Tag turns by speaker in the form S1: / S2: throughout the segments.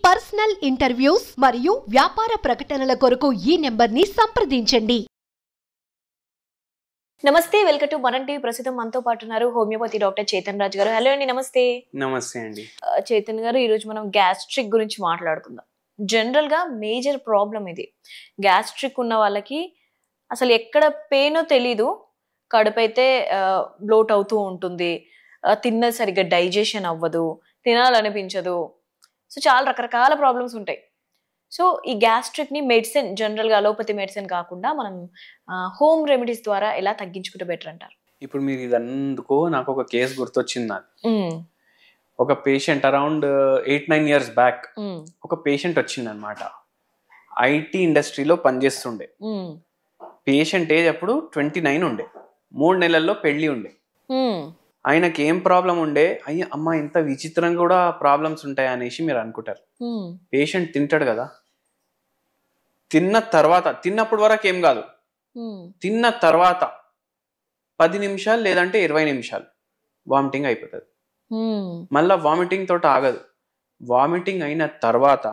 S1: Personal interviews మరియు వ్యాపార ప్రకటనల కొరకు ఈ నెంబర్ని సంప్రదించండి.
S2: నమస్తే, వెల్కమ్ టు మనం టీవీ. ప్రస్తుతం మనతో పాటు ఉన్నారు హోమియోపతి డాక్టర్ చేతన్ రాజ్ గారు. హలో అండి, నమస్తే.
S3: నమస్తే అండి.
S2: చేతన్ గారు, ఈరోజు మనం గ్యాస్ట్రిక్ గురించి మాట్లాడుకుందాం. జనరల్ గా మేజర్ ప్రాబ్లం ఇది. గ్యాస్ట్రిక్ ఉన్న వాళ్ళకి అసలు ఎక్కడ పెయినో తెలీదు, కడుపు అయితే బ్లోట్ అవుతూ ఉంటుంది, తిన్నది సరిగ్గా డైజెషన్ అవ్వదు, తినాలనిపించదు. సో చాలా రకరకాల ప్రాబ్లమ్స్ ఉంటాయి. సో ఈ గ్యాస్ట్రిక్ ని మెడిసిన్, జనరల్ గా అలోపతి మెడిసిన్ కాకుండా మనం హోమ్ రెమెడీస్ ద్వారా ఎలా తగ్గించుకుంటే బెటర్ అంటారు?
S3: ఇప్పుడు మీరు ఇదందుకో నాకు ఒక కేసు గుర్తొచ్చింది. నాకు ఒక పేషెంట్ అరౌండ్ 8-9 years బ్యాక్ ఒక పేషెంట్ వచ్చింది అనమాట. ఐటీ ఇండస్ట్రీలో పనిచేస్తుండే పేషెంట్. ఏజ్ అప్పుడు 29 ఉండే. 3 నెలల్లో పెళ్లి ఉండే. ఆయనకి ఏం ప్రాబ్లం ఉండే, అయ్యా అమ్మ ఇంత విచిత్రంగా కూడా ప్రాబ్లమ్స్ ఉంటాయి అనేసి మీరు అనుకుంటారు. పేషెంట్ తింటాడు కదా, తిన్నప్పుడు వరకు ఏం కాదు, తిన్న తర్వాత 10 నిమిషాలు లేదంటే 20 నిమిషాలు వామిటింగ్ అయిపోతుంది. మళ్ళా వామిటింగ్ తోట ఆగదు. వామిటింగ్ అయిన తర్వాత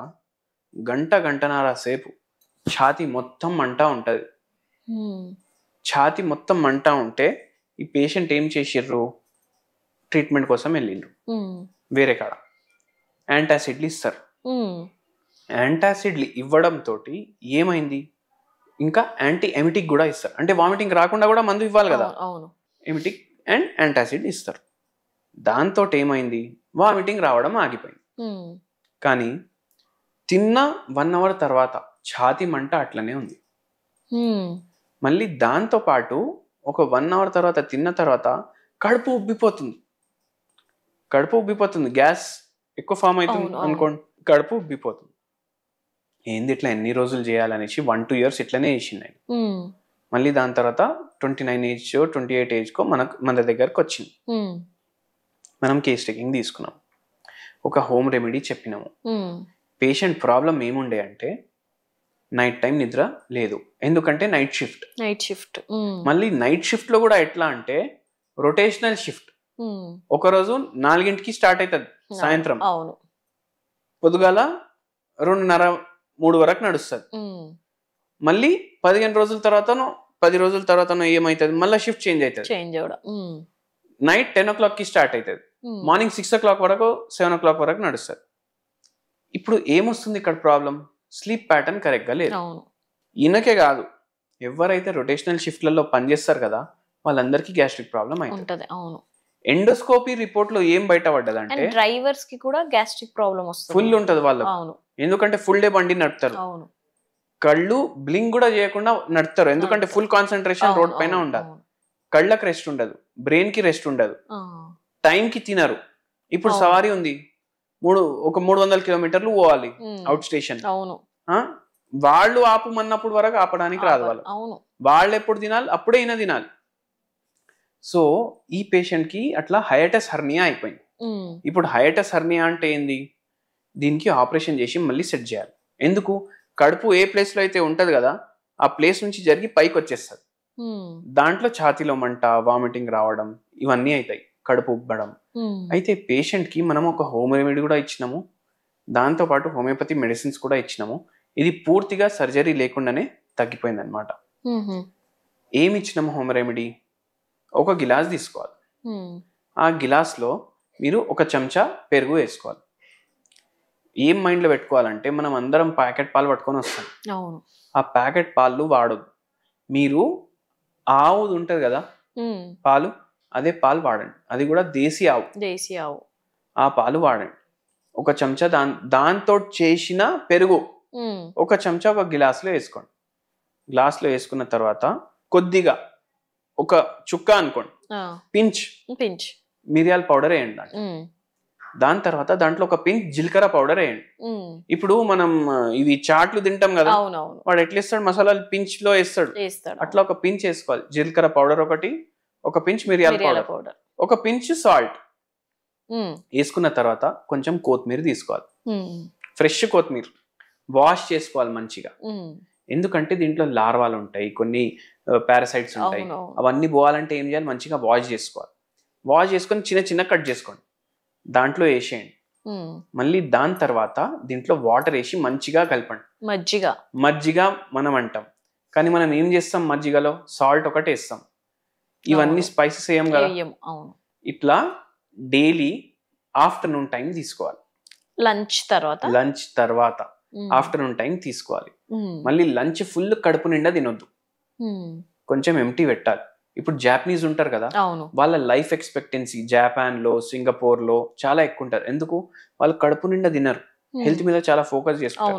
S3: గంటన్నర సేపు ఛాతీ మొత్తం మంట ఉంటుంది. ఛాతీ మొత్తం మంట ఉంటే ఈ పేషెంట్ ఏం చేసిర్రు, ట్రీట్మెంట్ కోసం వెళ్ళిండ్రు వేరే కాడ. యాంటాసిడ్లు ఇస్తారు. యాంటాసిడ్లు ఇవ్వడంతో ఏమైంది, ఇంకా యాంటీ ఎమిటిక్ కూడా ఇస్తారు. అంటే వామిటింగ్ రాకుండా కూడా మందు ఇవ్వాలి కదా, ఎమిటిక్ అండ్ యాంటాసిడ్ ఇస్తారు. దాంతో ఏమైంది, వామిటింగ్ రావడం ఆగిపోయింది. కానీ తిన్న 1 hour తర్వాత ఛాతీ మంట అట్లనే ఉంది. మళ్ళీ దాంతో పాటు ఒక 1 hour తర్వాత తిన్న తర్వాత కడుపు ఉబ్బిపోతుంది. గ్యాస్ ఎక్కువ ఫామ్ అవుతుంది అనుకోండి, కడుపు ఉబ్బిపోతుంది. ఏంది ఇట్లా ఎన్ని రోజులు చేయాలనేసి 1-2 years ఇట్లనే చేసింది. మళ్ళీ దాని తర్వాత 29 age 28 age మన దగ్గరకు వచ్చింది. మనం కేస్ టేకింగ్ తీసుకున్నాం, ఒక హోమ్ రెమెడీ చెప్పినాము. పేషెంట్ ప్రాబ్లం ఏముండే అంటే నైట్ టైం నిద్ర లేదు, ఎందుకంటే నైట్ షిఫ్ట్. మళ్ళీ నైట్ షిఫ్ట్ లో కూడా ఎట్లా అంటే రొటేషనల్ షిఫ్ట్. ఒక రోజు 4 స్టార్ట్ అవుతుంది సాయంత్రం, పొద్దుగాల 2:30-3 వరకు నడుస్తుంది. మళ్ళీ 15 రోజుల తర్వాతనో 10 రోజుల తర్వాతనో ఏమవుతుంది, మళ్ళీ షిఫ్ట్ చేంజ్ అవుతుంది. నైట్ 10 o'clock స్టార్ట్ అవుతుంది, మార్నింగ్ 6 o'clock వరకు 7 o'clock వరకు నడుస్తుంది. ఇప్పుడు ఏమొస్తుంది ఇక్కడ ప్రాబ్లం, స్లీప్ ప్యాటర్న్ కరెక్ట్గా లేదు. ఈయనకే కాదు, ఎవరైతే రొటేషనల్ షిఫ్ట్లలో పనిచేస్తారు కదా వాళ్ళందరికీ గ్యాస్ట్రిక్ ప్రాబ్లం అవుతుంది. ఎండోస్కోపీ రిపోర్ట్ లో ఏం బయటపడ్డదంటే
S2: డ్రైవర్స్ కి కూడా గ్యాస్ట్రిక్ ప్రాబ్లం వస్తుంది,
S3: ఫుల్ ఉంటది వాళ్ళకి. ఎందుకంటే ఫుల్ డే బండి నడుపుతారు, కళ్ళు బ్లింక్ కూడా చేయకుండా నడుపుతారు. ఎందుకంటే ఫుల్ కాన్సన్ట్రేషన్ రోడ్ పైన ఉండాలి. కళ్ళకి రెస్ట్ ఉండదు, బ్రెయిన్ కి రెస్ట్ ఉండదు, టైం కి తినరు. ఇప్పుడు సవారీ ఉంది, ఒక 300 kilometers పోవాలి అవుట్ స్టేషన్. వాళ్ళు ఆపమన్నప్పుడు వరకు ఆపడానికి రాదు వాళ్ళు ఎప్పుడు తినాలి అప్పుడే అయినా తినాలి. సో ఈ పేషెంట్ కి అట్లా హైటస్ హెర్నియా అయిపోయింది. ఇప్పుడు హైటస్ హెర్నియా అంటే ఏంది, దీనికి ఆపరేషన్ చేసి మళ్ళీ సెట్ చేయాలి. ఎందుకు, కడుపు ఏ ప్లేస్ లో అయితే ఉంటది కదా ఆ ప్లేస్ నుంచి జరిగి పైకి వచ్చేస్తుంది. దాంట్లో ఛాతీలో మంట, వామిటింగ్ రావడం ఇవన్నీ అవుతాయి, కడుపు ఉబ్బడం. అయితే పేషెంట్ కి మనం ఒక హోమ్ రెమెడీ కూడా ఇచ్చినాము, దాంతో పాటు హోమియోపతి మెడిసిన్స్ కూడా ఇచ్చినాము. ఇది పూర్తిగా సర్జరీ లేకుండానే తగ్గిపోయింది అనమాట. ఏమి ఇచ్చినాము హోమ్ రెమెడీ, ఒక గిలాస్ తీసుకోవాలి. ఆ గిలాస్ లో మీరు 1 చెంచా పెరుగు వేసుకోవాలి. ఏం మైండ్ లో పెట్టుకోవాలంటే మనం అందరం ప్యాకెట్ పాలు పట్టుకొని వస్తాం, ఆ ప్యాకెట్ పాలు వాడొద్దు. మీరు ఆవుది ఉంటది కదా పాలు, అదే పాలు వాడండి, అది కూడా దేశీ ఆవు. ఆ పాలు వాడండి. 1 చెంచా దాంతో చేసిన పెరుగు 1 చెంచా ఒక గ్లాస్లో వేసుకోండి. గ్లాస్లో వేసుకున్న తర్వాత కొద్దిగా ఒక చుక్క అనుకోండి, పించ్ మిరియాల పౌడర్ వేయండి. దాని తర్వాత దాంట్లో ఒక పించ్ జీలకర్ర పౌడర్ వేయండి. ఇప్పుడు మనం ఇవి చాట్లు తింటాం కదా, వాడు ఎట్లా ఇస్తాడు, మసాలాలు పించ్ లో వేస్తాడు, అట్లా ఒక పించ్ వేసుకోవాలి. జీలకర్ర పౌడర్ ఒకటి, ఒక పించ్ మిరియాల పౌడర్, ఒక పించ్ సాల్ట్ వేసుకున్న తర్వాత కొంచెం కొత్తిమీర తీసుకోవాలి. ఫ్రెష్ కొత్తిమీర వాష్ చేసుకోవాలి మంచిగా. ఎందుకంటే దీంట్లో లార్వాలు ఉంటాయి, కొన్ని పారాసైట్స్ ఉంటాయి. అవన్నీ పోవాలంటే ఏం చేయాలి, మంచిగా వాష్ చేసుకోవాలి. వాష్ చేసుకొని చిన్న చిన్న కట్ చేసుకోండి, దాంట్లో వేసేయండి. మళ్ళీ దాని తర్వాత దీంట్లో వాటర్ వేసి మంచిగా కలపండి. మజ్జిగ మనం అంటాం, కానీ మనం ఏం చేస్తాం, మజ్జిగలో సాల్ట్ ఒకటి వేస్తాం, ఇవన్నీ స్పైసెస్ వేయం కదా. ఇట్లా డైలీ ఆఫ్టర్నూన్ టైం తీసుకోవాలి. లంచ్ తర్వాత ఆఫ్టర్నూన్ టైం తీసుకోవాలి. మళ్ళీ లంచ్ ఫుల్ కడుపు నిండా తినొద్దు, కొంచెం ఎంటీ పెట్టాలి. ఇప్పుడు జాపనీస్ ఉంటారు కదా, వాళ్ళ లైఫ్ ఎక్స్పెక్టెన్సీ జపాన్ లో, సింగపూర్ లో చాలా ఎక్కువ ఉంటారు. ఎందుకు? వాళ్ళు కడుపు నిండా తినరు, హెల్త్ మీద చాలా ఫోకస్ చేస్తారు.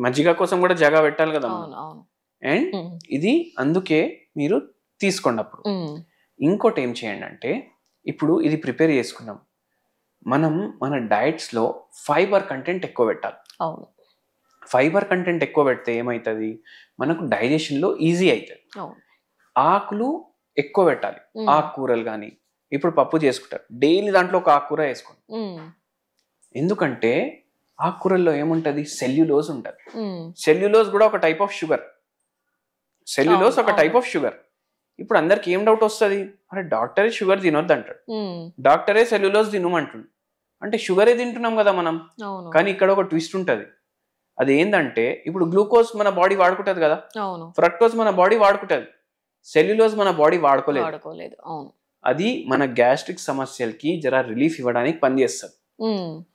S3: మజ్జిగ కోసం కూడా జగ పెట్టాలి కదా. అండ్ ఇది అందుకే మీరు తీసుకోండి. అప్పుడు ఇంకోటి ఏం చేయండి అంటే, ఇప్పుడు ఇది ప్రిపేర్ చేసుకున్నాం, మనం మన డైట్స్ లో ఫైబర్ కంటెంట్ ఎక్కువ పెట్టాలి. ఫైబర్ కంటెంట్ ఎక్కువ పెడితే ఏమవుతుంది, మనకు డైజెషన్ లో ఈజీ అవుతుంది. ఆకులు ఎక్కువ పెట్టాలి, ఆకుకూరలు కానీ. ఇప్పుడు పప్పు చేసుకుంటారు, డైలీ దాంట్లో ఒక ఆకుకూర వేసుకోండి. ఎందుకంటే ఆకుకూరల్లో ఏముంటది, సెల్యులోజ్ ఉంటుంది. సెల్యులోజ్ కూడా ఒక టైప్ ఆఫ్ షుగర్. ఇప్పుడు అందరికి ఏం డౌట్ వస్తుంది, అరే డాక్టరే షుగర్ తినొద్దు అంటాడు, డాక్టరే సెల్యులోజ్ తినమంటుండు, అంటే షుగరే తింటున్నాం కదా మనం. కానీ ఇక్కడ ఒక ట్విస్ట్ ఉంటుంది. అది ఏంటంటే, ఇప్పుడు గ్లూకోజ్ మన బాడీ వాడుకుంటది కదా, ఫ్రక్టోజ్ మన బాడీ వాడుకుంటది, సెల్యులోజ్ మన బాడీ వాడుకోలేదు. అది మన గ్యాస్ట్రిక్ సమస్యలకి జర రిలీఫ్ ఇవ్వడానికి పనిచేస్తుంది.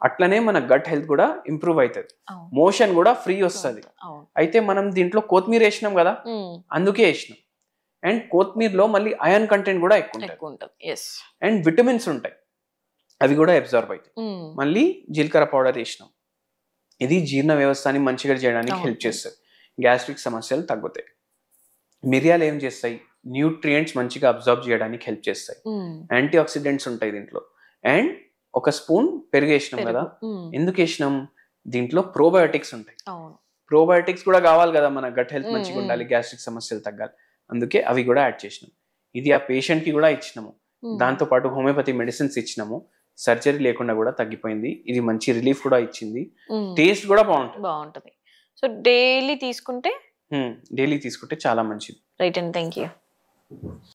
S3: అట్లనే మన గట్ హెల్త్ కూడా ఇంప్రూవ్ అవుతుంది, మోషన్ కూడా ఫ్రీ వస్తుంది. అయితే మనం దీంట్లో కొత్తిమీర వేసినాం కదా, అందుకే వేసినాం. అండ్ కొత్తిమీరలో మళ్ళీ ఐరన్ కంటెంట్ కూడా ఎక్కువ ఉంటుంది, అండ్ విటమిన్స్ ఉంటాయి, అవి కూడా అబ్జర్వ్ అవుతాయి. మళ్ళీ జీలకర్ర పౌడర్ వేసినాం, ఇది జీర్ణ వ్యవస్థని మంచిగా చేయడానికి హెల్ప్ చేస్తుంది, గ్యాస్ట్రిక్ సమస్యలు తగ్గుతాయి. మిరియాలు ఏం చేస్తాయి, న్యూట్రియంట్స్ మంచిగా అబ్జర్వ్ చేయడానికి హెల్ప్ చేస్తాయి, యాంటీ ఆక్సిడెంట్స్ ఉంటాయి దీంట్లో. అండ్ ఒక స్పూన్ పెరుగు వేసినాం కదా, ఎందుకు వేసినాం, దీంట్లో ప్రోబయోటిక్స్ ఉంటాయి. ప్రోబయోటిక్స్ కూడా కావాలి కదా, మన గట్ హెల్త్ మంచిగా ఉండాలి, గ్యాస్ట్రిక్ సమస్యలు తగ్గాలి, అందుకే అవి కూడా యాడ్ చేసినాం. ఇది ఆ పేషెంట్ కి కూడా ఇచ్చినాము, దాంతో పాటు హోమియోపతి మెడిసిన్స్ ఇచ్చినాము, సర్జరీ లేకుండా కూడా తగ్గిపోయింది. ఇది మంచి రిలీఫ్ కూడా ఇచ్చింది, టేస్ట్ కూడా బాగుంటుంది.
S2: సో డైలీ తీసుకుంటే
S3: చాలా మంచిది.
S2: Right and thank you.